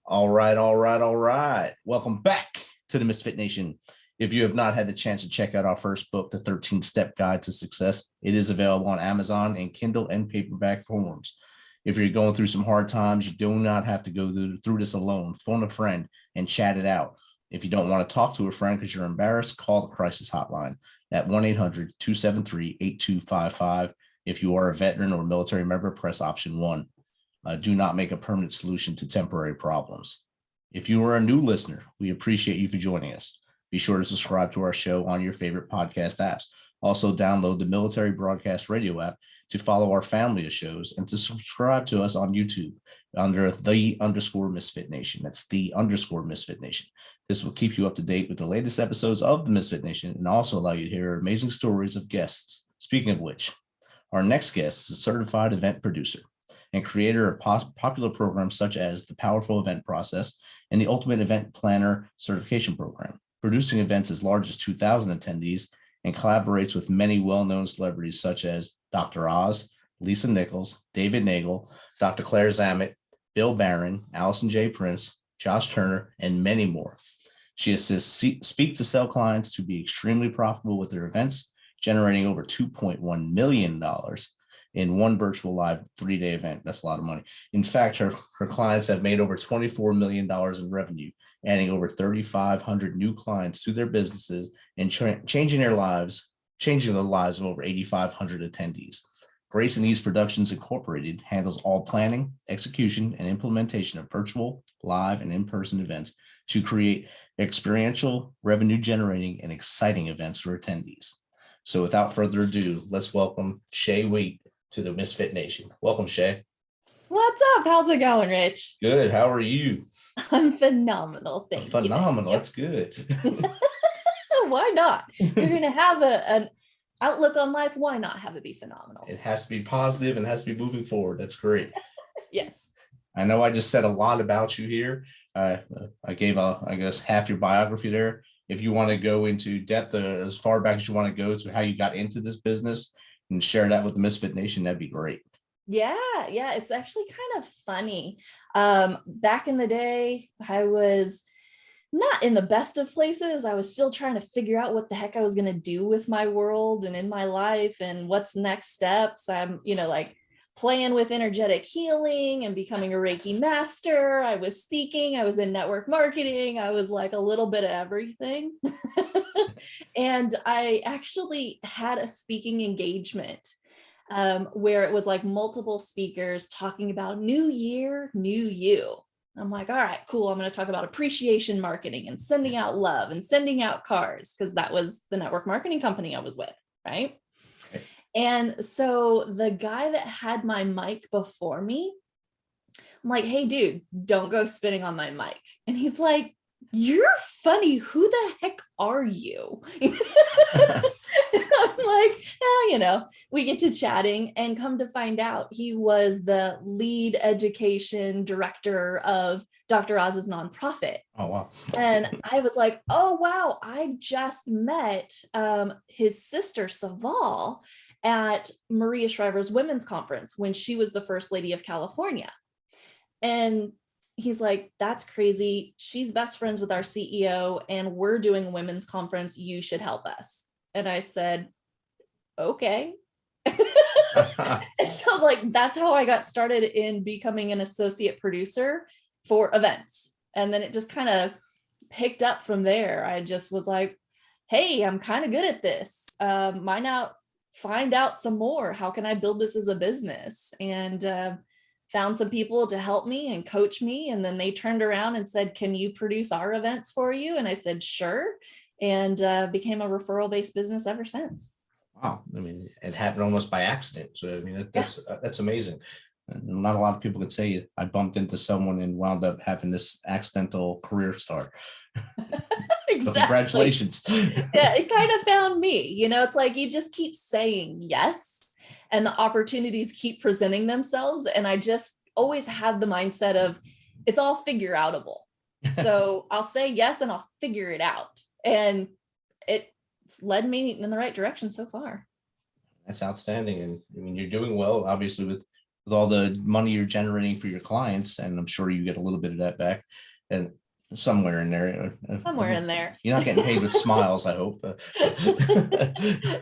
All right, all right, all right. Welcome back to the Misfit Nation. If you have not had the chance to check out our first book, The 13-Step Guide to Success, it is available on Amazon in Kindle and paperback forms. If you're going through some hard times, you do not have to go through this alone. Phone a friend and chat it out. If you don't want to talk to a friend because you're embarrassed, call the crisis hotline at 1-800-273-8255. If you are a veteran or military member, press option 1. Do not make a permanent solution to temporary problems. If you are a new listener, we appreciate you for joining us. Be sure to subscribe to our show on your favorite podcast apps. Also, download the Military Broadcast Radio app to follow our family of shows and to subscribe to us on YouTube under _Misfit Nation. That's _Misfit Nation. This will keep you up to date with the latest episodes of the Misfit Nation and also allow you to hear amazing stories of guests. Speaking of which, our next guest is a certified event producer and creator of popular programs such as the Powerful Event Process and the Ultimate Event Planner Certification Program, producing events as large as 2,000 attendees, and collaborates with many well-known celebrities such as Dr. Oz, Lisa Nichols, David Nagel, Dr. Claire Zammit, Bill Baren, Alison J. Prince, Josh Turner, and many more. She assists speak to sell clients to be extremely profitable with their events, generating over $2.1 million in one virtual live 3-day event. That's a lot of money. In fact, her clients have made over $24 million in revenue, adding over 3,500 new clients to their businesses and changing the lives of over 8,500 attendees. Grace and Ease Productions Incorporated handles all planning, execution, and implementation of virtual, live, and in-person events to create experiential, revenue-generating, and exciting events for attendees. So without further ado, let's welcome Shay Waite to the Misfit Nation. Welcome, Shay. What's up? How's it going, Rich? Good. How are you? I'm phenomenal. Thank you. Phenomenal. That's good. Why not? You're going to have an outlook on life. Why not have it be phenomenal? It has to be positive and has to be moving forward. That's great. Yes. I know I just said a lot about you here. I gave, I guess, half your biography there. If you want to go into depth as far back as you want to go to how you got into this business and share that with the Misfit Nation, that'd be great. Yeah. It's actually kind of funny. Back in the day, I was not in the best of places. I was still trying to figure out what the heck I was going to do with my world and in my life and what's next steps. I'm, like playing with energetic healing and becoming a Reiki master. I was speaking, I was in network marketing. I was like a little bit of everything. And I actually had a speaking engagement where it was like multiple speakers talking about new year, new you. I'm like, all right, cool. I'm going to talk about appreciation marketing and sending out love and sending out cards, because that was the network marketing company I was with, right? And so the guy that had my mic before me, I'm like, hey, dude, don't go spitting on my mic. And he's like, you're funny. Who the heck are you? I'm like, we get to chatting, and come to find out he was the lead education director of Dr. Oz's nonprofit. Oh, wow. And I was like, oh, wow, I just met his sister, Saval, at Maria Shriver's women's conference when she was the first lady of California. And he's like, that's crazy. She's best friends with our CEO and we're doing a women's conference. You should help us. And I said, okay. And so that's how I got started in becoming an associate producer for events. And then it just kind of picked up from there. I just was like, hey, I'm kind of good at this. Why not find out some more? How can I build this as a business? And found some people to help me and coach me. And then they turned around and said, can you produce our events for you? And I said, sure. And became a referral-based business ever since. Wow. I mean, it happened almost by accident. So, I mean, that's amazing. And not a lot of people could say I bumped into someone and wound up having this accidental career start. Exactly. So congratulations. Yeah, it kind of found me. It's like you just keep saying yes, and the opportunities keep presenting themselves. And I just always have the mindset of it's all figure outable. So I'll say yes and I'll figure it out. And it's led me in the right direction so far. That's outstanding. And I mean, you're doing well, obviously, with with all the money you're generating for your clients, and I'm sure you get a little bit of that back, and somewhere in there. Somewhere in there. You're not getting paid with smiles, I hope.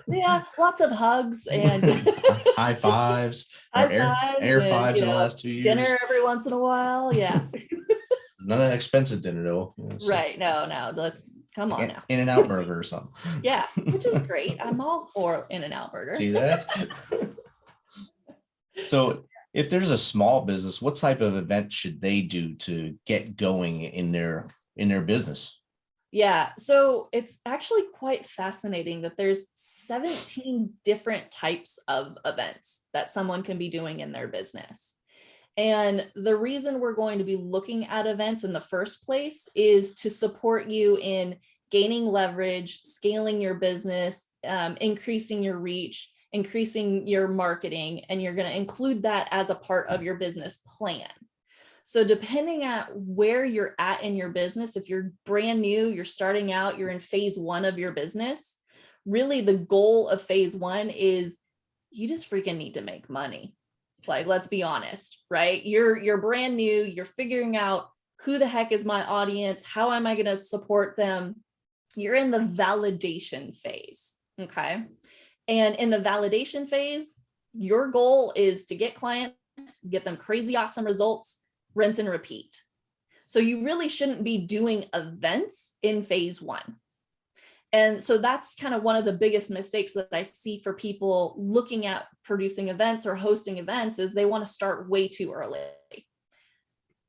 Yeah, lots of hugs and high fives, or high fives air and, fives in the last 2 years. dinner every once in a while. Yeah. None of that expensive dinner though. Right. No, let's come on now. In-N-Out burger or something. Yeah, which is great. I'm all for In-N-Out burger. See that? So if there's a small business, what type of event should they do to get going in their business? Yeah, so it's actually quite fascinating that there's 17 different types of events that someone can be doing in their business. And the reason we're going to be looking at events in the first place is to support you in gaining leverage, scaling your business, increasing your reach, increasing your marketing, and you're going to include that as a part of your business plan. So depending on where you're at in your business, if you're brand new, you're starting out, you're in phase 1 of your business, really the goal of phase 1 is you just freaking need to make money. Like, let's be honest, right? You're brand new, you're figuring out who the heck is my audience? How am I going to support them? You're in the validation phase, okay? And in the validation phase, your goal is to get clients, get them crazy awesome results, rinse and repeat. So you really shouldn't be doing events in phase 1. And so that's kind of one of the biggest mistakes that I see for people looking at producing events or hosting events is they want to start way too early.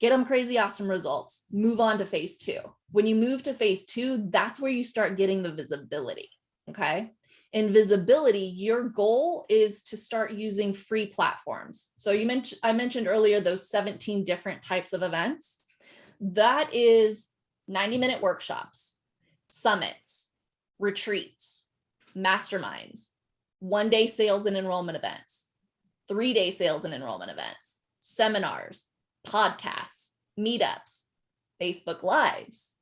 Get them crazy awesome results, move on to phase 2. When you move to phase 2, that's where you start getting the visibility, okay? In visibility, your goal is to start using free platforms. So I mentioned earlier those 17 different types of events. That is 90-minute workshops, summits, retreats, masterminds, 1-day sales and enrollment events, 3-day sales and enrollment events, seminars, podcasts, meetups, Facebook Lives,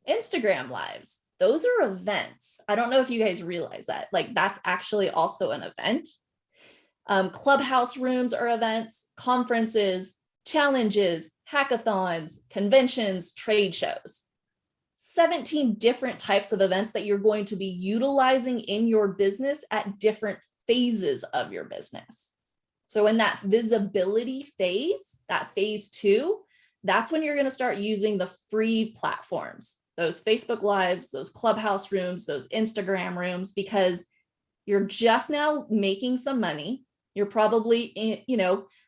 Instagram Lives. Those are events. I don't know if you guys realize that. Like, that's actually also an event. Clubhouse rooms are events, conferences, challenges, hackathons, conventions, trade shows. 17 different types of events that you're going to be utilizing in your business at different phases of your business. So in that visibility phase, that phase 2, that's when you're going to start using the free platforms, those Facebook Lives, those Clubhouse rooms, those Instagram rooms, because you're just now making some money. You're probably,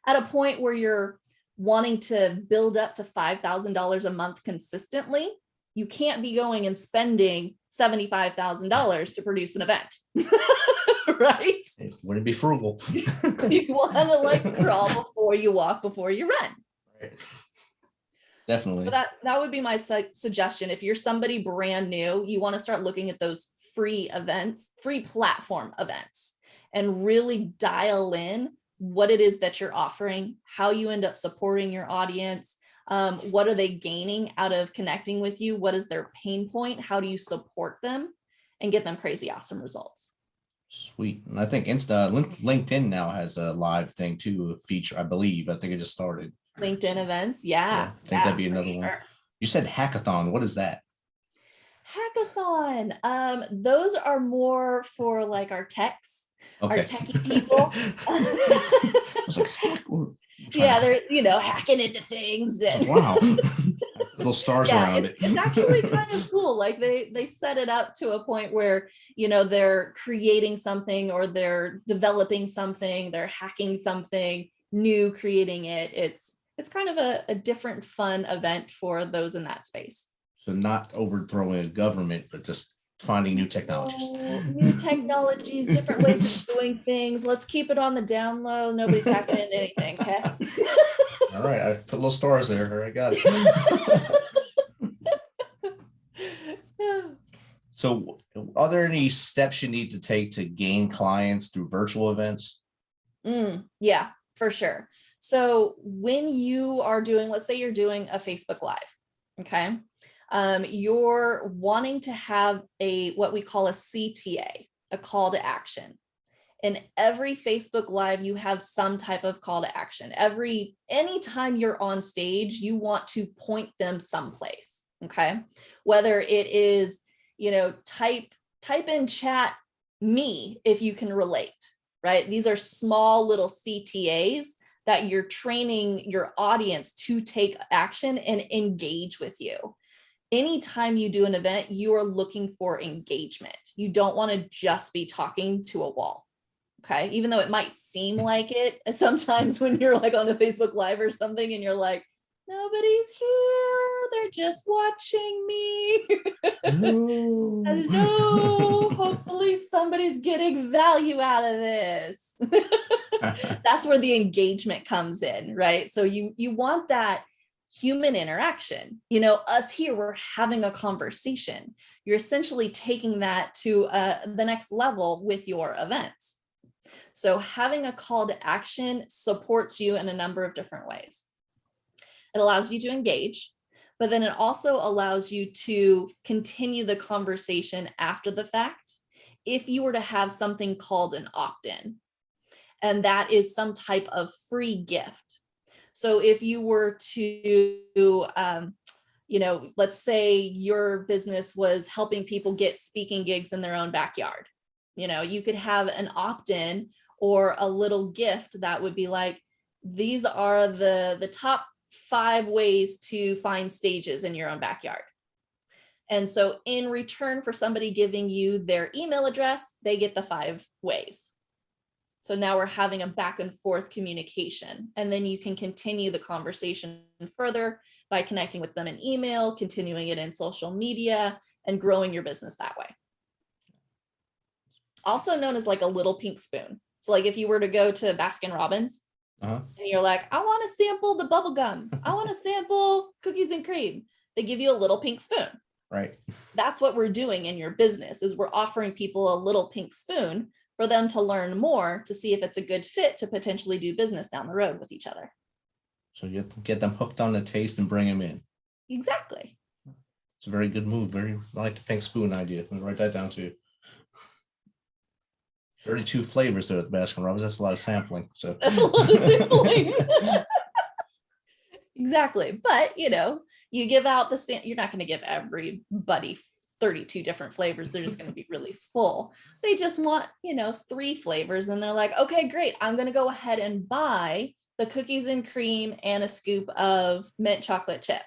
at a point where you're wanting to build up to $5,000 a month consistently. You can't be going and spending $75,000 to produce an event, right? It wouldn't be frugal. You want to crawl before you walk, before you run. Right. Definitely. So that would be my suggestion. If you're somebody brand new, you want to start looking at those free events, free platform events, and really dial in what it is that you're offering, how you end up supporting your audience. What are they gaining out of connecting with you? What is their pain point? How do you support them and get them crazy awesome results? Sweet. And I think LinkedIn now has a live thing too, a feature, I believe. I think it just started. LinkedIn events. Yeah. I think that'd be another one. You said hackathon. What is that? Hackathon. Those are more for our techs, our techie people. I was like, yeah, they're hacking into things. And wow. Little stars around it. It's actually kind of cool. Like they set it up to a point where they're creating something or they're developing something, they're hacking something new, creating it. It's kind of a different fun event for those in that space. So not overthrowing a government, but just finding new technologies. New technologies, different ways of doing things. Let's keep it on the down low. Nobody's hacking into anything, okay? All right, I put little stars there. I got it. So are there any steps you need to take to gain clients through virtual events? Yeah, for sure. So when you are doing, let's say you're doing a Facebook Live, okay? You're wanting to have what we call a CTA, a call to action. In every Facebook Live, you have some type of call to action. Anytime you're on stage, you want to point them someplace. Okay. Whether it is, type in chat me if you can relate, right? These are small little CTAs that you're training your audience to take action and engage with you. Anytime you do an event, you are looking for engagement. You don't want to just be talking to a wall. Okay. Even though it might seem like it sometimes when you're like on a Facebook Live or something and you're like, nobody's here. They're just watching me. No. Hello. Hopefully somebody's getting value out of this. That's where the engagement comes in, right? So you want that human interaction. Us here, we're having a conversation. You're essentially taking that to the next level with your events. So having a call to action supports you in a number of different ways. It allows you to engage, but then it also allows you to continue the conversation after the fact if you were to have something called an opt-in. And that is some type of free gift. So if you were to, let's say your business was helping people get speaking gigs in their own backyard, you could have an opt-in or a little gift that would be like, these are the top 5 ways to find stages in your own backyard. And so in return for somebody giving you their email address, they get the 5 ways. So now we're having a back and forth communication, and then you can continue the conversation further by connecting with them in email, continuing it in social media, and growing your business that way. Also known as like a little pink spoon. So like if you were to go to Baskin Robbins and you're like, I want to sample the bubble gum. I want to sample cookies and cream. They give you a little pink spoon. Right. That's what we're doing in your business, is we're offering people a little pink spoon for them to learn more, to see if it's a good fit to potentially do business down the road with each other. So you have to get them hooked on the taste and bring them in. Exactly. It's a very good move. I like the pink spoon idea. I'll write that down too. 32 flavors there at the Baskin Robbins. That's a lot of sampling. So that's a lot of sampling. Exactly. But you give out you're not going to give everybody 32 different flavors. They're just going to be really full. They just want, 3 flavors. And they're like, okay, great. I'm going to go ahead and buy the cookies and cream and a scoop of mint chocolate chip.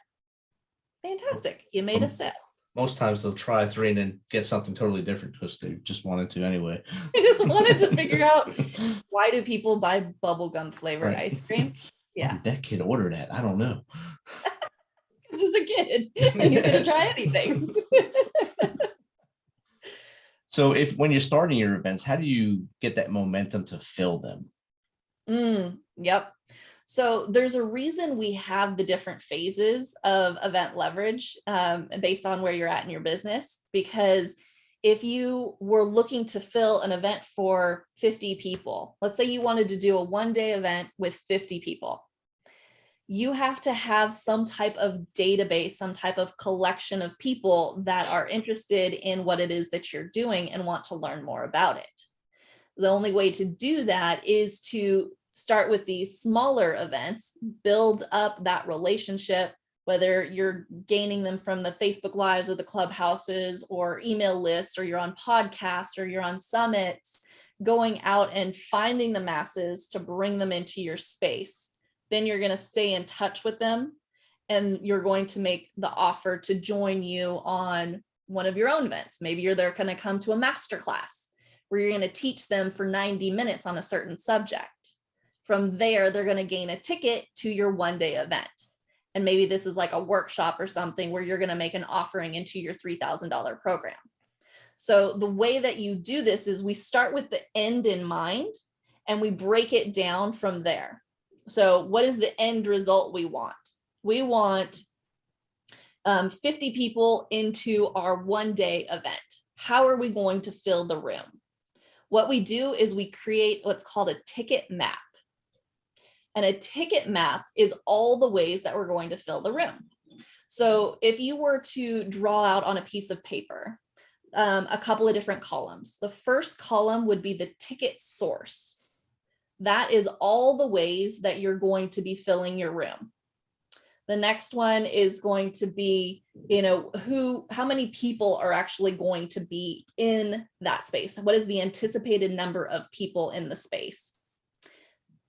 Fantastic. You made a sale. Most times they'll try 3 and then get something totally different because they just wanted to anyway. I just wanted to figure out, why do people buy bubblegum flavored ice cream? Yeah. Why did that kid order that? I don't know. Because he's a kid and he's going to try anything. So when you're starting your events, how do you get that momentum to fill them? Yep. So there's a reason we have the different phases of event leverage based on where you're at in your business, because if you were looking to fill an event for 50 people, let's say you wanted to do a 1-day event with 50 people, you have to have some type of database, some type of collection of people that are interested in what it is that you're doing and want to learn more about it. The only way to do that is to start with these smaller events, build up that relationship, whether you're gaining them from the Facebook Lives or the clubhouses or email lists, or you're on podcasts or you're on summits, going out and finding the masses to bring them into your space. Then you're going to stay in touch with them, and you're going to make the offer to join you on one of your own events. Maybe they're going to come to a masterclass where you're going to teach them for 90 minutes on a certain subject. From there, they're going to gain a ticket to your 1-day event. And maybe this is like a workshop or something where you're going to make an offering into your $3,000 program. So the way that you do this is we start with the end in mind and we break it down from there. So what is the end result we want? We want 50 people into our 1-day event. How are we going to fill the room? What we do is we create what's called a ticket map. And a ticket map is all the ways that we're going to fill the room. So if you were to draw out on a piece of paper, a couple of different columns. The first column would be the ticket source. That is all the ways that you're going to be filling your room. The next one is going to be, how many people are actually going to be in that space? What is the anticipated number of people in the space?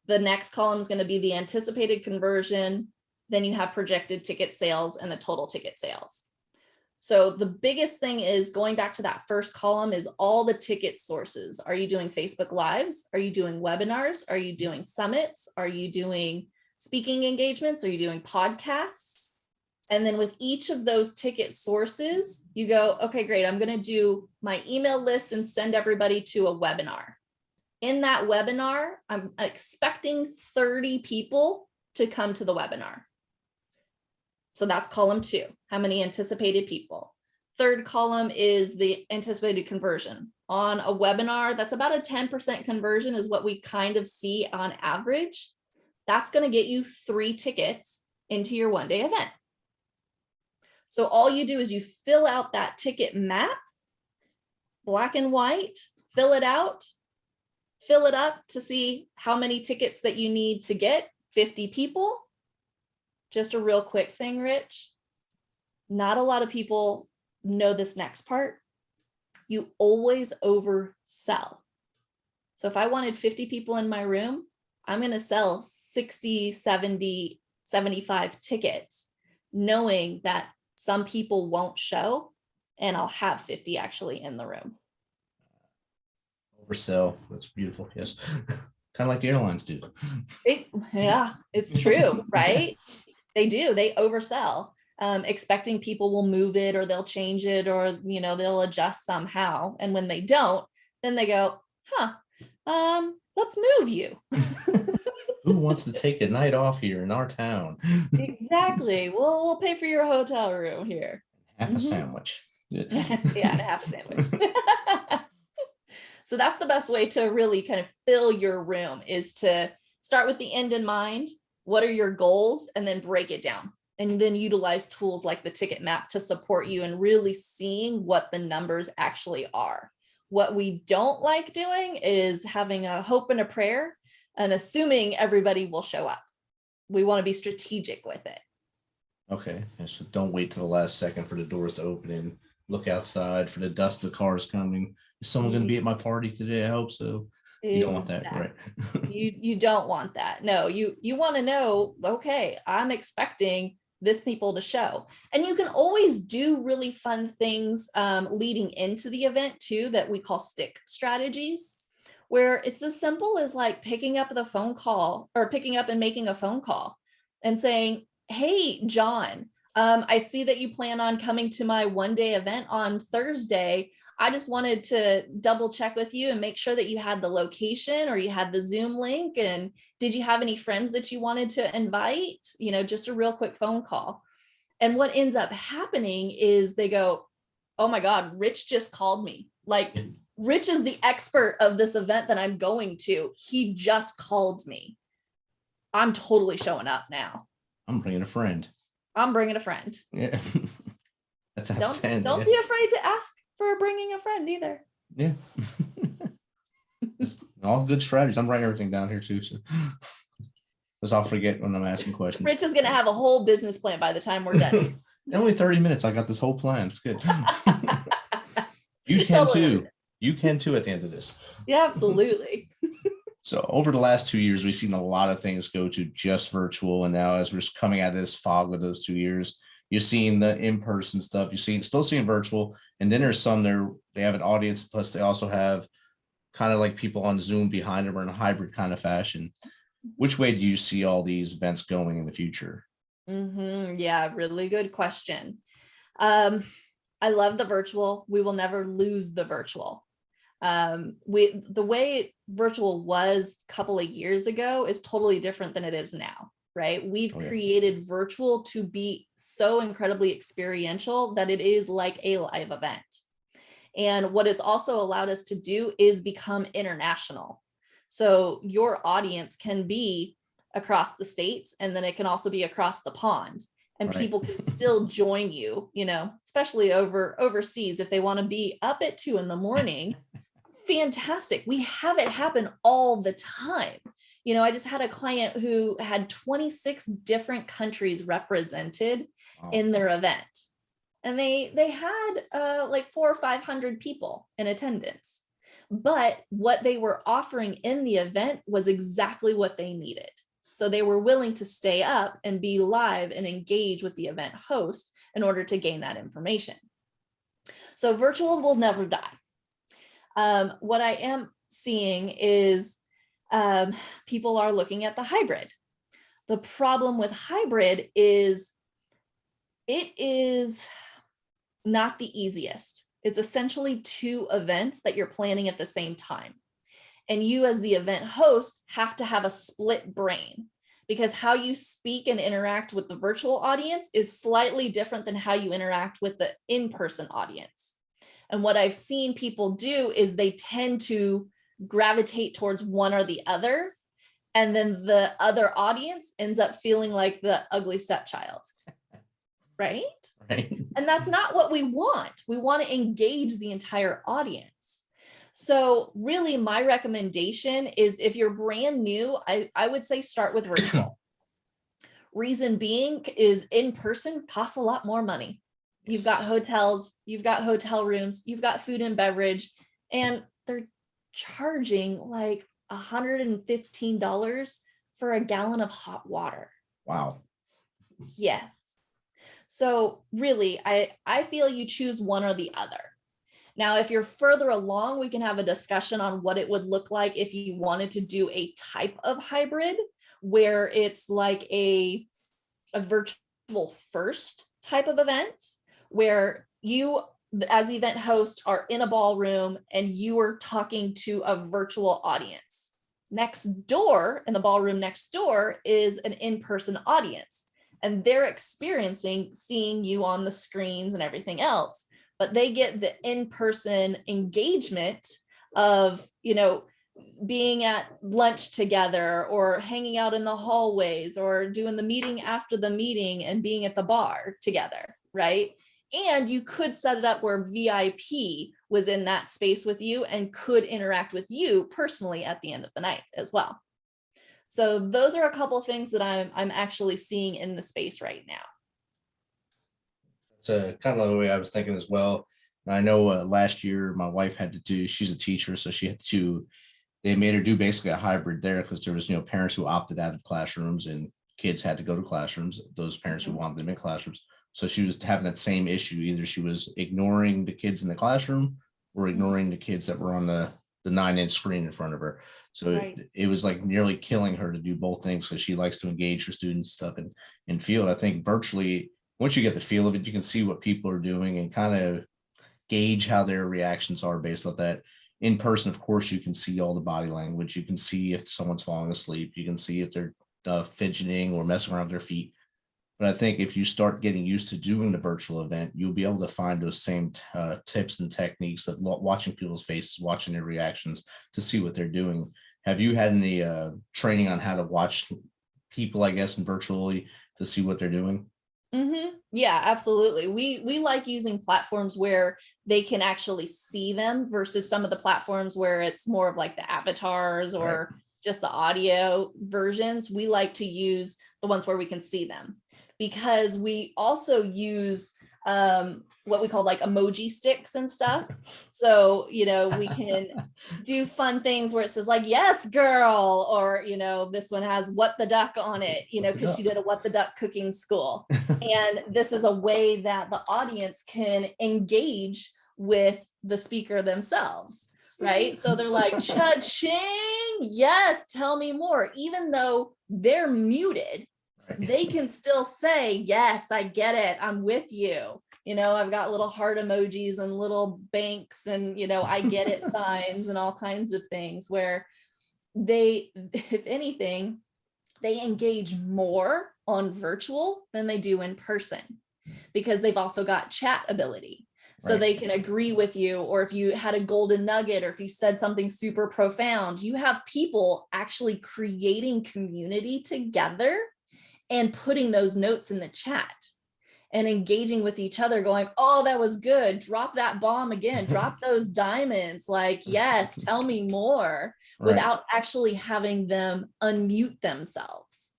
The next column is going to be the anticipated conversion. Then you have projected ticket sales and the total ticket sales. So the biggest thing is going back to that first column is all the ticket sources. Are you doing Facebook Lives? Are you doing webinars? Are you doing summits? Are you doing speaking engagements? Are you doing podcasts? And then with each of those ticket sources, you go, okay, great. I'm going to do my email list and send everybody to a webinar. In that webinar, I'm expecting 30 people to come to the webinar. So that's column 2, how many anticipated people. Third column is the anticipated conversion. On a webinar, that's about a 10% conversion is what we kind of see on average. That's going to get you 3 tickets into your one-day event. So all you do is you fill out that ticket map, black and white, fill it out, fill it up to see how many tickets that you need to get, 50 people. Just a real quick thing, Rich. Not a lot of people know this next part. You always oversell. So if I wanted 50 people in my room, I'm going to sell 60, 70, 75 tickets, knowing that some people won't show and I'll have 50 actually in the room. Oversell. That's beautiful. Yes. Kind of like the airlines do. It's true, right? They do. They oversell, expecting people will move it or they'll change it or, they'll adjust somehow. And when they don't, then they go, let's move you. Who wants to take a night off here in our town? Exactly. We'll pay for your hotel room here. Half a sandwich. Yeah, half a sandwich. So that's the best way to really kind of fill your room is to start with the end in mind. What are your goals? And then break it down and then utilize tools like the ticket map to support you in really seeing what the numbers actually are. What we don't like doing is having a hope and a prayer and assuming everybody will show up. We want to be strategic with it. Okay. So don't wait till the last second for the doors to open and look outside for the dust of cars coming. Is someone going to be at my party today? I hope so. You don't want that, right? You don't want that. No, you want to know, okay, I'm expecting this people to show. And you can always do really fun things leading into the event too, that we call stick strategies, where it's as simple as like picking up the phone call or picking up and making a phone call and saying, hey, John, I see that you plan on coming to my one-day event on Thursday. I just wanted to double check with you and make sure that you had the location or you had the Zoom link. And did you have any friends that you wanted to invite? Just a real quick phone call. And what ends up happening is they go, oh my God, Rich just called me. Like Rich is the expert of this event that I'm going to. He just called me. I'm totally showing up now. I'm bringing a friend. Yeah. That's outstanding. Don't be afraid to ask for bringing a friend either. Yeah. All good strategies. I'm writing everything down here too. So because I'll forget when I'm asking questions. Rich is going to have a whole business plan by the time we're done. In only 30 minutes. I got this whole plan. It's good. You can too. You can too at the end of this. Yeah, absolutely. So over the last 2 years, we've seen a lot of things go to just virtual. And now as we're coming out of this fog of those 2 years, you're seeing the in-person stuff, still seeing virtual. And then there's some there, they have an audience, plus they also have kind of like people on Zoom behind them or in a hybrid kind of fashion. Which way do you see all these events going in the future? Yeah, really good question. I love the virtual. We will never lose the virtual. The way virtual was a couple of years ago is totally different than it is now, right? We've created virtual to be so incredibly experiential that it is like a live event. And what it's also allowed us to do is become international. So your audience can be across the states, and then it can also be across the pond. and Right. people can still join you, especially overseas if they want to be up at 2 a.m. Fantastic. We have it happen all the time. I just had a client who had 26 different countries represented Wow. in their event. And they had like 400 or 500 people in attendance. But what they were offering in the event was exactly what they needed. So they were willing to stay up and be live and engage with the event host in order to gain that information. So virtual will never die. What I am seeing is people are looking at the hybrid. The problem with hybrid is it is not the easiest. It's essentially 2 events that you're planning at the same time. And you as the event host have to have a split brain, because how you speak and interact with the virtual audience is slightly different than how you interact with the in-person audience. And what I've seen people do is they tend to gravitate towards one or the other. And then the other audience ends up feeling like the ugly stepchild. Right? Right. And that's not what we want. We want to engage the entire audience. So really my recommendation is, if you're brand new, I would say start with virtual. Reason being is in person costs a lot more money. You've got hotels, you've got hotel rooms, you've got food and beverage, and they're charging like $115 for a gallon of hot water. Wow. Yes. So really, I feel you choose one or the other. Now, if you're further along, we can have a discussion on what it would look like if you wanted to do a type of hybrid where it's like a virtual first type of event, where you as the event host are in a ballroom and you are talking to a virtual audience. Next door, in the ballroom next door, is an in-person audience. And they're experiencing seeing you on the screens and everything else, but they get the in-person engagement of, being at lunch together or hanging out in the hallways or doing the meeting after the meeting and being at the bar together, right? And you could set it up where VIP was in that space with you and could interact with you personally at the end of the night as well. So those are a couple of things that I'm actually seeing in the space right now. It's kind of the way I was thinking as well. And I know last year my wife had to do, she's a teacher, so they made her do basically a hybrid there, because there was, parents who opted out of classrooms and kids had to go to classrooms, those parents who wanted them in classrooms. So she was having that same issue. Either she was ignoring the kids in the classroom or ignoring the kids that were on the 9-inch screen in front of her. So Right. it was like nearly killing her to do both things, because she likes to engage her students stuff and feel it. I think virtually, once you get the feel of it, you can see what people are doing and kind of gauge how their reactions are based on that. In person, of course, you can see all the body language. You can see if someone's falling asleep. You can see if they're fidgeting or messing around with their feet. But I think if you start getting used to doing the virtual event, you'll be able to find those same tips and techniques of watching people's faces, watching their reactions to see what they're doing. Have you had any training on how to watch people, I guess, in virtually to see what they're doing? Mm-hmm. Yeah, absolutely. We like using platforms where they can actually see them versus some of the platforms where it's more of like the avatars or just the audio versions. We like to use the ones where we can see them, because we also use what we call like emoji sticks and stuff. So, we can do fun things where it says like, yes, girl, or, this one has what the duck on it, because she did a what the duck cooking school. And this is a way that the audience can engage with the speaker themselves, right? So they're like, cha-ching, yes, tell me more. Even though they're muted, they can still say, yes, I get it. I'm with you. I've got little heart emojis and little banks and, I get it signs and all kinds of things where they, if anything, they engage more on virtual than they do in person, because they've also got chat ability. So they can agree with you, or if you had a golden nugget, or if you said something super profound, you have people actually creating community together and putting those notes in the chat and engaging with each other, going, oh, that was good. Drop that bomb again, drop those diamonds. Like, yes, tell me more, Right. without actually having them unmute themselves,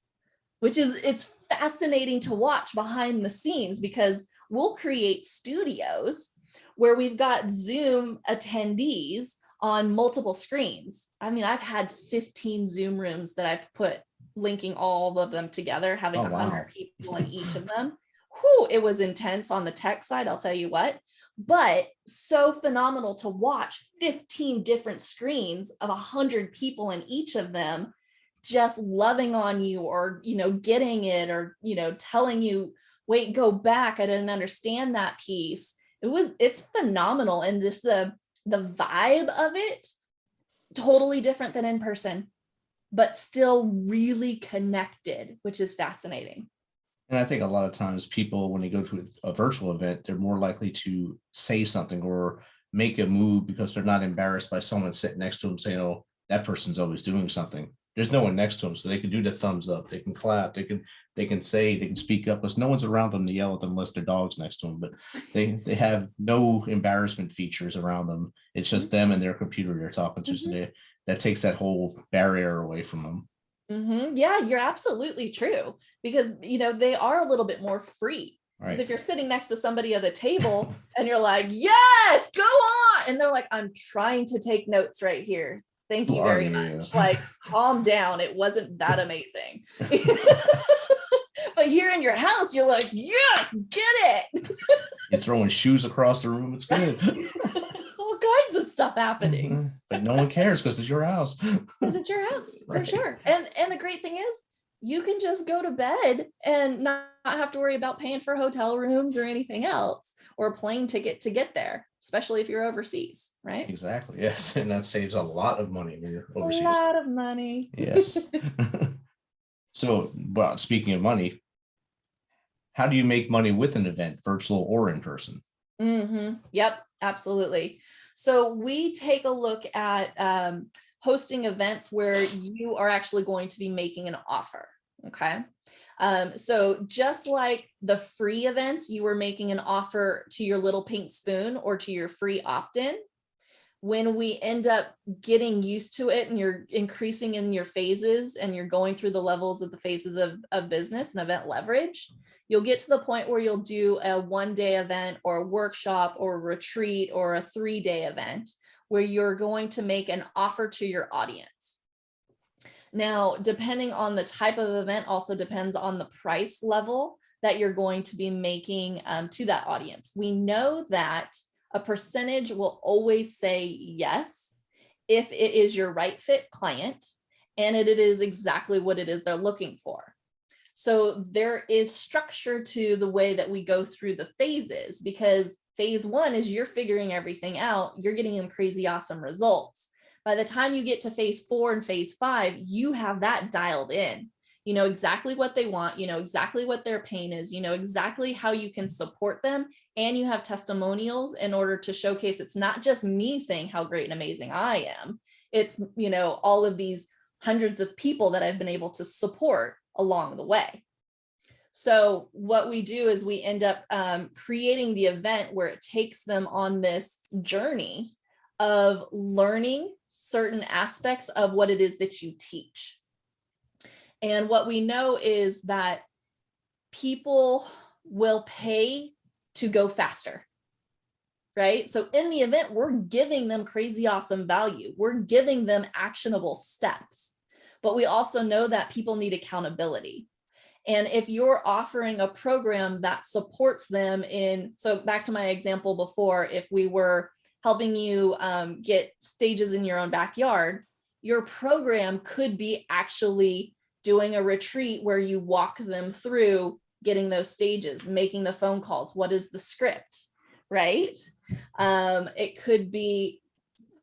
which is, it's fascinating to watch behind the scenes, because we'll create studios where we've got Zoom attendees on multiple screens. I mean, I've had 15 Zoom rooms that I've put linking all of them together, having 100 people in each of them. Whew, it was intense on the tech side, I'll tell you what, but so phenomenal to watch 15 different screens of 100 people in each of them, just loving on you, or, you know, getting it, or, you know, telling you, wait, go back, I didn't understand that piece. It's phenomenal. And just the vibe of it, totally different than in person, but still really connected, which is fascinating. And I think a lot of times people, when they go to a virtual event, they're more likely to say something or make a move because they're not embarrassed by someone sitting next to them saying, oh, that person's always doing something. There's no one next to them, so they can do the thumbs up, they can clap, they can speak up, because no one's around them to yell at them unless their dog's next to them. But they have no embarrassment features around them. It's just them and their computer they're talking to. So that takes that whole barrier away from them. Yeah, you're absolutely true, because, you know, they are a little bit more free. Because if you're sitting next to somebody at the table and you're like, yes, go on, and they're like, I'm trying to take notes right here, thank you very much, like, calm down, it wasn't that amazing. But here in your house, you're like, yes, get it. You're throwing shoes across the room, it's good. All kinds of stuff happening. But no one cares because it's your house. Because it's your house, for sure. And the great thing is, you can just go to bed and not have to worry about paying for hotel rooms or anything else, or a plane ticket to get there, especially if you're overseas, right? Exactly. Yes. And that saves a lot of money when you're overseas. A lot of money. Yes. So, well, speaking of money, how do you make money with an event, virtual or in person? Yep, absolutely. So we take a look at hosting events where you are actually going to be making an offer. Okay. So just like the free events, you were making an offer to your little pink spoon or to your free opt-in. When we end up getting used to it and you're increasing in your phases and you're going through the levels of the phases of business and event leverage, you'll get to the point where you'll do a 1-day event or a workshop or a retreat or a 3-day event where you're going to make an offer to your audience. Now, depending on the type of event also depends on the price level that you're going to be making to that audience. We know that a percentage will always say yes if it is your right fit client and it is exactly what it is they're looking for. So there is structure to the way that we go through the phases, because phase 1 is you're figuring everything out, you're getting them crazy awesome results. By the time you get to phase 4 and phase 5, you have that dialed in. You know exactly what they want, you know exactly what their pain is, you know exactly how you can support them, and you have testimonials in order to showcase it's not just me saying how great and amazing I am. It's, you know, all of these hundreds of people that I've been able to support along the way. So what we do is we end up creating the event where it takes them on this journey of learning certain aspects of what it is that you teach. And what we know is that people will pay to go faster, right? So in the event, we're giving them crazy awesome value. We're giving them actionable steps, but we also know that people need accountability. And if you're offering a program that supports them in, so back to my example before, if we were helping you get stages in your own backyard, your program could be actually doing a retreat where you walk them through getting those stages, making the phone calls. What is the script, right? It could be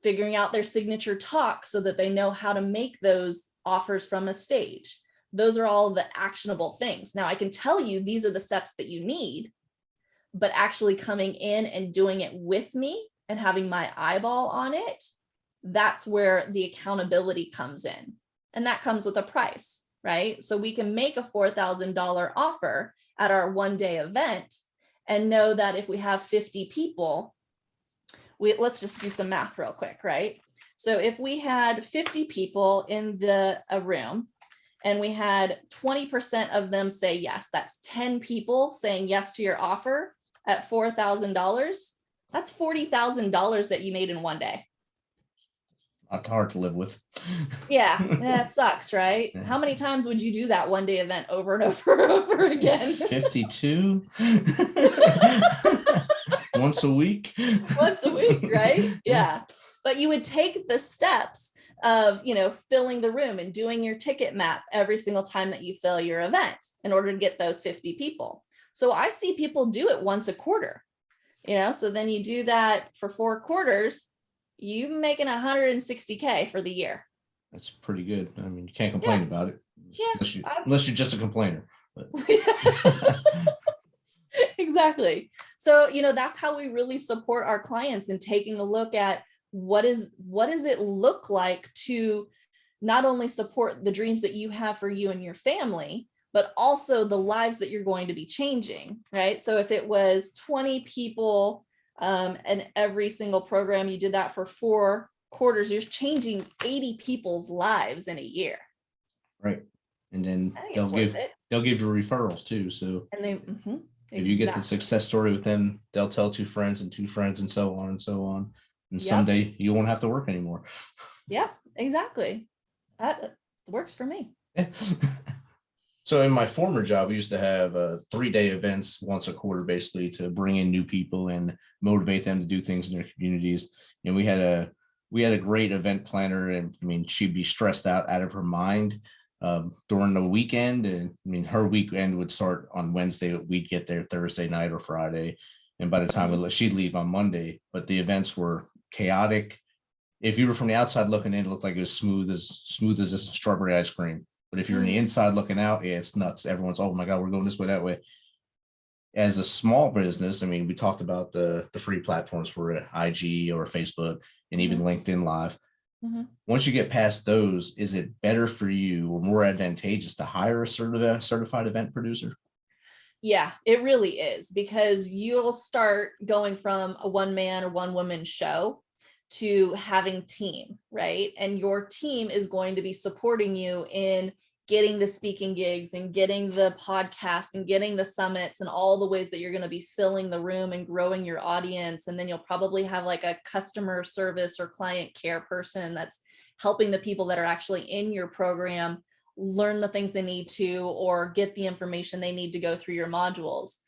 figuring out their signature talk so that they know how to make those offers from a stage. Those are all the actionable things. Now I can tell you these are the steps that you need, but actually coming in and doing it with me and having my eyeball on it, that's where the accountability comes in. And that comes with a price. right? So we can make a $4,000 offer at our one-day event and know that if we have 50 people, let's just do some math real quick, right? So if we had 50 people in a room and we had 20% of them say yes, that's 10 people saying yes to your offer at $4,000. That's $40,000 that you made in one day. Not hard to live with. Yeah, that sucks, right? Yeah. How many times would you do that one day event over and over and over again? 52. Once a week. Once a week, right? Yeah. But you would take the steps of, filling the room and doing your ticket map every single time that you fill your event in order to get those 50 people. So I see people do it once a quarter, so then you do that for 4 quarters, you making 160K for the year. That's pretty good. I mean, you can't complain about it. Yeah. Unless you're just a complainer. Exactly. So, that's how we really support our clients in taking a look at what does it look like to not only support the dreams that you have for you and your family, but also the lives that you're going to be changing, right? So if it was 20 people and every single program, you did that for 4 quarters, you're changing 80 people's lives in a year. Right. And then they'll give you referrals too. So if you get the success story with them, they'll tell 2 friends and 2 friends and so on and so on. And someday you won't have to work anymore. Yeah, exactly. That works for me. Yeah. So in my former job, we used to have 3-day events once a quarter, basically to bring in new people and motivate them to do things in their communities. And we had a great event planner, and I mean, she'd be stressed out of her mind during the weekend. And I mean, her weekend would start on Wednesday. We'd get there Thursday night or Friday. And by the time she'd leave on Monday, but the events were chaotic. If you were from the outside looking in, it looked like it was smooth as this strawberry ice cream. But if you're on the inside looking out, yeah, it's nuts. Everyone's, oh my God, we're going this way, that way. As a small business, I mean, we talked about the free platforms for IG or Facebook and even LinkedIn Live. Once you get past those, is it better for you or more advantageous to hire a certified event producer? Yeah, it really is, because you'll start going from a one-man or one-woman show to having team, right? And your team is going to be supporting you in getting the speaking gigs and getting the podcast and getting the summits and all the ways that you're going to be filling the room and growing your audience. And then you'll probably have like a customer service or client care person that's helping the people that are actually in your program learn the things they need to or get the information they need to go through your modules.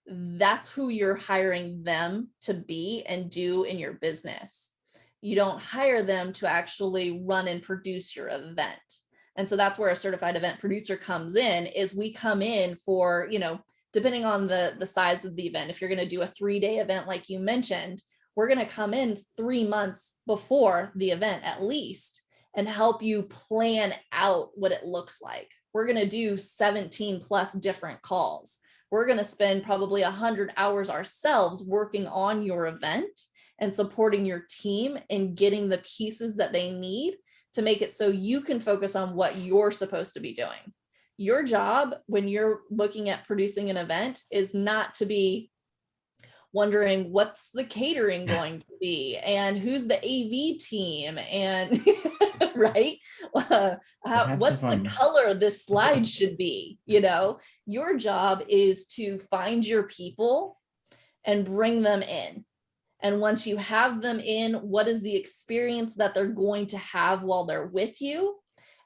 That's who you're hiring them to be and do in your business. You don't hire them to actually run and produce your event. And so that's where a certified event producer comes in, is we come in for, depending on the size of the event. If you're going to do a 3-day event, like you mentioned, we're going to come in 3 months before the event at least and help you plan out what it looks like. We're going to do 17 plus different calls. We're going to spend probably 100 hours ourselves working on your event and supporting your team and getting the pieces that they need to make it so you can focus on what you're supposed to be doing. Your job when you're looking at producing an event is not to be wondering what's the catering going to be and who's the AV team and right? What's the color this slide should be? Your job is to find your people and bring them in. And once you have them in, what is the experience that they're going to have while they're with you?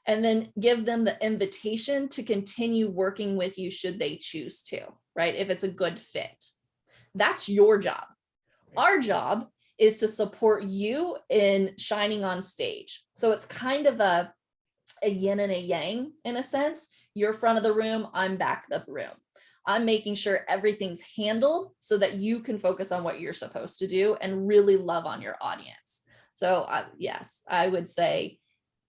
And then give them the invitation to continue working with you should they choose to, right? If it's a good fit. That's your job. Our job is to support you in shining on stage. So it's kind of a yin and a yang in a sense. You're front of the room, I'm back of the room. I'm making sure everything's handled so that you can focus on what you're supposed to do and really love on your audience. So yes, I would say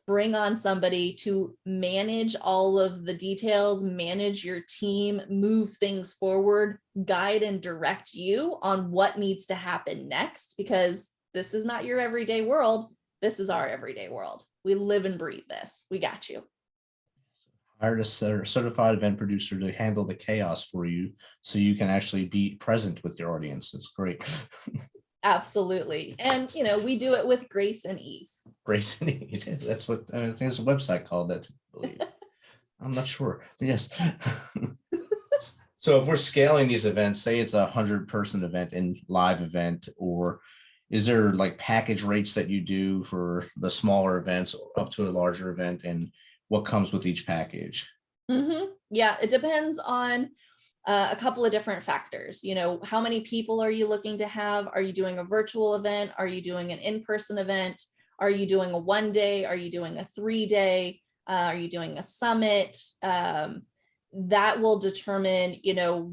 bring on somebody to manage all of the details, manage your team, move things forward, guide and direct you on what needs to happen next, because this is not your everyday world. This is our everyday world. We live and breathe this. We got you. Hired a certified event producer to handle the chaos for you so you can actually be present with your audience. It's great. Absolutely. And, we do it with grace and ease. Grace and ease. That's what I think there's a website called that. I believe. I'm not sure. But yes. So if we're scaling these events, say it's 100-person event and live event, or is there like package rates that you do for the smaller events up to a larger event, and what comes with each package? Yeah, it depends on a couple of different factors. How many people are you looking to have? Are you doing a virtual event? Are you doing an in-person event? Are you doing a 1-day? Are you doing a 3-day? Are you doing a summit? That will determine,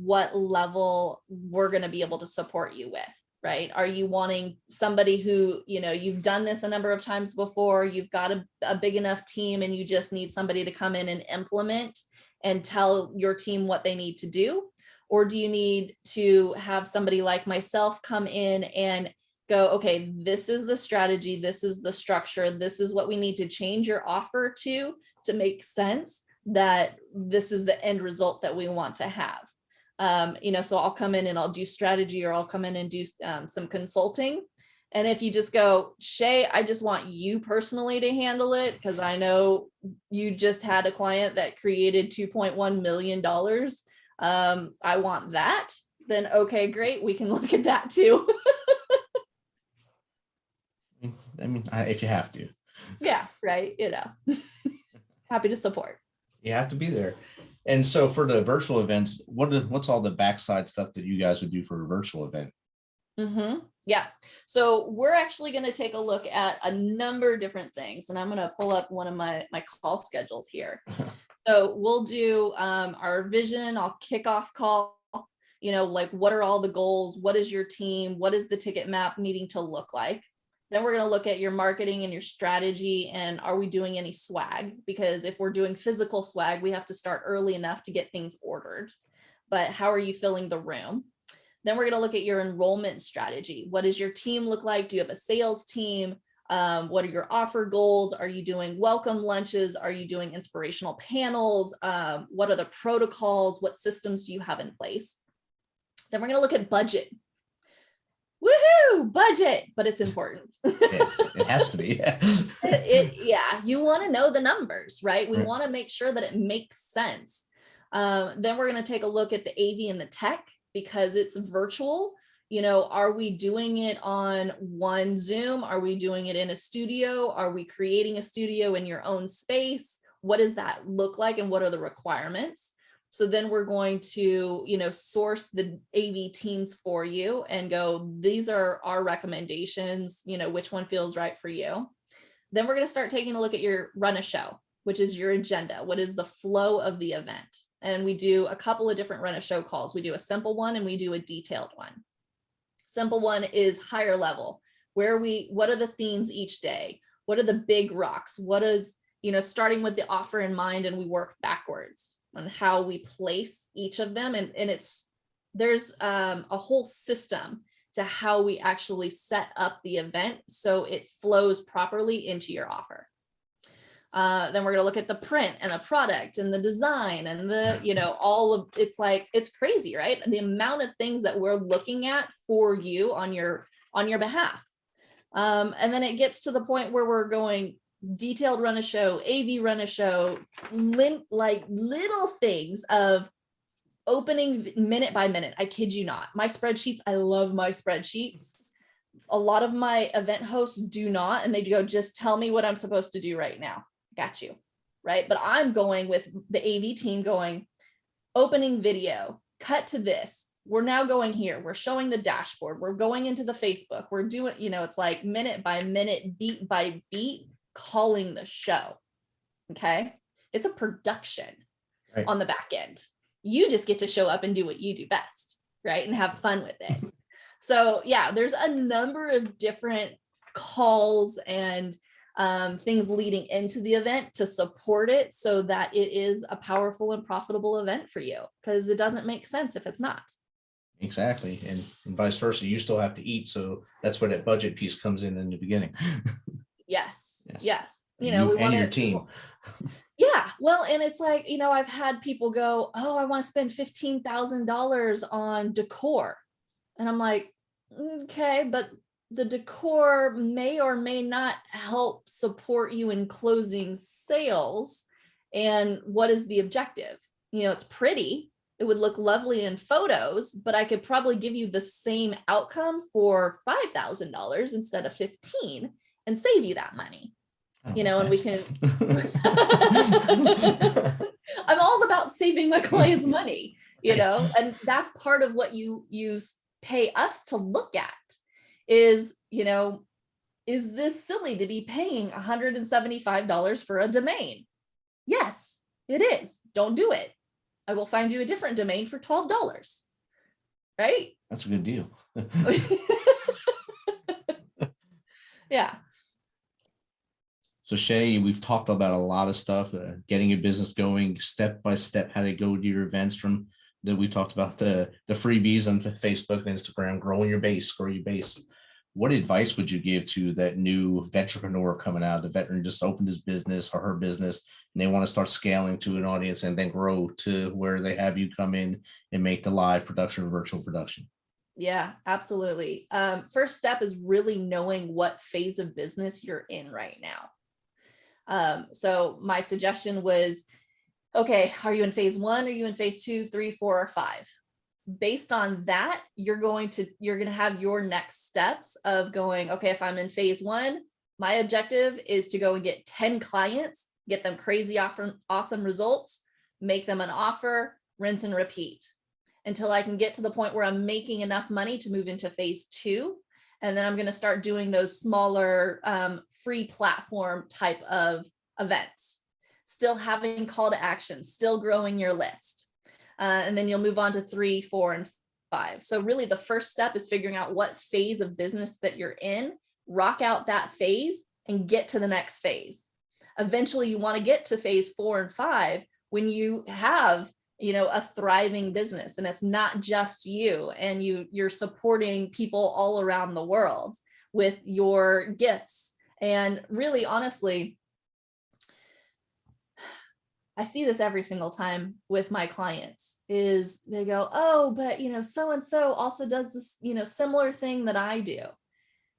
what level we're going to be able to support you with. Right? Are you wanting somebody who, you've done this a number of times before, you've got a big enough team and you just need somebody to come in and implement and tell your team what they need to do? Or do you need to have somebody like myself come in and go, okay, this is the strategy, this is the structure, this is what we need to change your offer to make sense that this is the end result that we want to have? So I'll come in and I'll do strategy, or I'll come in and do some consulting. And if you just go, Shay, I just want you personally to handle it, because I know you just had a client that created $2.1 million. I want that. Then, okay, great. We can look at that too. I mean, if you have to. Yeah, right. Happy to support. You have to be there. And so for the virtual events, what's all the backside stuff that you guys would do for a virtual event? Yeah. So we're actually going to take a look at a number of different things, and I'm going to pull up one of my call schedules here. So we'll do our vision, I'll kick off call, like what are all the goals? What is your team? What is the ticket map needing to look like? Then we're going to look at your marketing and your strategy, and are we doing any swag? Because if we're doing physical swag, we have to start early enough to get things ordered. But how are you filling the room? Then we're going to look at your enrollment strategy. What does your team look like? Do you have a sales team? What are your offer goals? Are you doing welcome lunches? Are you doing inspirational panels? What are the protocols? What systems do you have in place? Then we're going to look at budget. Woohoo, budget, but it's important. It has to be. Yeah, you want to know the numbers, right? We want to make sure that it makes sense. Then we're going to take a look at the AV and the tech, because it's virtual. Are we doing it on one Zoom? Are we doing it in a studio? Are we creating a studio in your own space? What does that look like, and what are the requirements? So then we're going to, source the AV teams for you and go, these are our recommendations, which one feels right for you. Then we're going to start taking a look at your run a show, which is your agenda. What is the flow of the event? And we do a couple of different run a show calls. We do a simple one and we do a detailed one. Simple one is higher level, what are the themes each day? What are the big rocks? What is, starting with the offer in mind, and we work backwards on how we place each of them. And there's a whole system to how we actually set up the event so it flows properly into your offer. Then we're going to look at the print and the product and the design and it's crazy, right? The amount of things that we're looking at for you on your behalf. And then it gets to the point where we're going detailed run a show, AV run a show, like little things of opening minute by minute. I kid you not. My spreadsheets, I love my spreadsheets. A lot of my event hosts do not, and they go, just tell me what I'm supposed to do right now. Got you. Right. But I'm going with the AV team going, opening video, cut to this. We're now going here. We're showing the dashboard. We're going into the Facebook. We're doing, it's like minute by minute, beat by beat, calling the show. Okay. It's a production on the back end. You just get to show up and do what you do best, right? And have fun with it. So yeah, there's a number of different calls and things leading into the event to support it so that it is a powerful and profitable event for you, because it doesn't make sense if it's not. Exactly. And vice versa. You still have to eat. So that's where that budget piece comes in the beginning. Yes. We want your team. Yeah. Well, and it's like, I've had people go, oh, I want to spend $15,000 on decor. And I'm like, okay, but the decor may or may not help support you in closing sales. And what is the objective? It's pretty. It would look lovely in photos, but I could probably give you the same outcome for $5,000 instead of 15 and save you that money. And we can, I'm all about saving my clients money, and that's part of what you pay us to look at is, is this silly to be paying $175 for a domain? Yes, it is. Don't do it. I will find you a different domain for $12. Right? That's a good deal. Yeah. So Shay, we've talked about a lot of stuff, getting your business going step by step, how to go to your events from that. We talked about the freebies on Facebook and Instagram, growing your base, grow your base. What advice would you give to that new entrepreneur coming out? The veteran just opened his business or her business, and they want to start scaling to an audience and then grow to where they have you come in and make the live production or virtual production. Yeah, absolutely. First step is really knowing what phase of business you're in right now. So my suggestion was, okay, are you in phase 1? Are you in phase 2, 3, 4, or 5? Based on that, you're going to have your next steps of going, okay, if I'm in phase 1, my objective is to go and get 10 clients, get them crazy awesome results, make them an offer, rinse and repeat until I can get to the point where I'm making enough money to move into phase 2. And then I'm going to start doing those smaller free platform type of events, still having call to action, still growing your list. And then you'll move on to 3, 4, and 5. So really the first step is figuring out what phase of business that you're in, rock out that phase and get to the next phase. Eventually you want to get to phase 4 and 5 when you have a thriving business and it's not just you and you're supporting people all around the world with your gifts. And really, honestly, I see this every single time with my clients is they go, oh, but so-and-so also does this, similar thing that I do.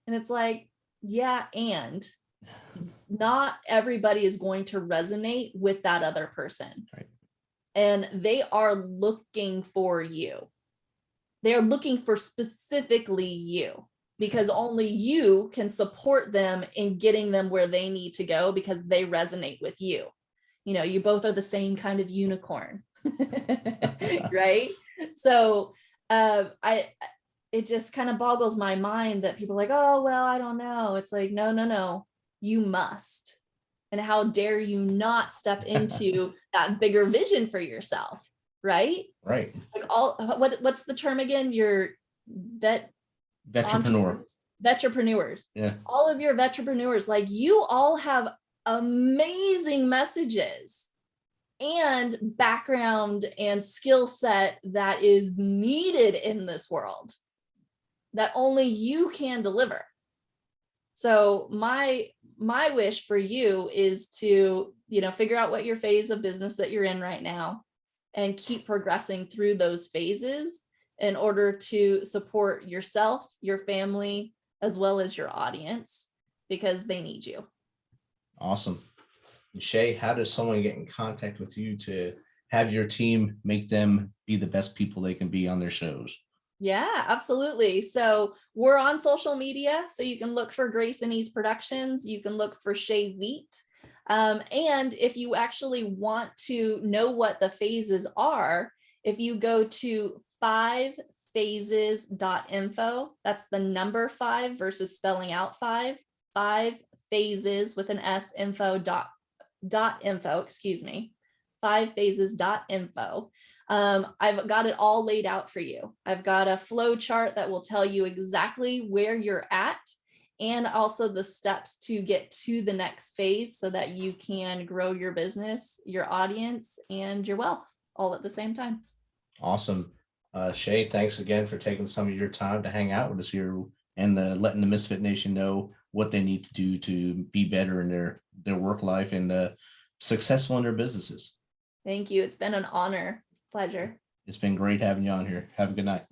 And it's like, yeah, and not everybody is going to resonate with that other person. Right. And they are looking for you. They're looking for specifically you because only you can support them in getting them where they need to go because they resonate with you. You both are the same kind of unicorn, right? So it just kind of boggles my mind that people are like, oh, well, I don't know. It's like, no, you must. And how dare you not step into that bigger vision for yourself, right? Right. Like what's the term again? Your Vetrepreneur. Vetrepreneurs. Yeah. All of your vetrepreneurs, like you all have amazing messages and background and skill set that is needed in this world that only you can deliver. So my wish for you is to, figure out what your phase of business that you're in right now and keep progressing through those phases in order to support yourself, your family, as well as your audience, because they need you. Awesome. And Shay, how does someone get in contact with you to have your team make them be the best people they can be on their shows? Yeah, absolutely. So we're on social media. So you can look for Grace and Ease Productions. You can look for Shay Wheat. And if you actually want to know what the phases are, if you go to 5phases.info, that's the number 5 versus spelling out 5 phases with an S info.info, 5phases.info. I've got it all laid out for you. I've got a flow chart that will tell you exactly where you're at and also the steps to get to the next phase so that you can grow your business, your audience, and your wealth all at the same time. Awesome. Shay, thanks again for taking some of your time to hang out with us here and letting the Misfit Nation know what they need to do to be better in their work life and successful in their businesses. Thank you. It's been an honor. Pleasure. It's been great having you on here. Have a good night.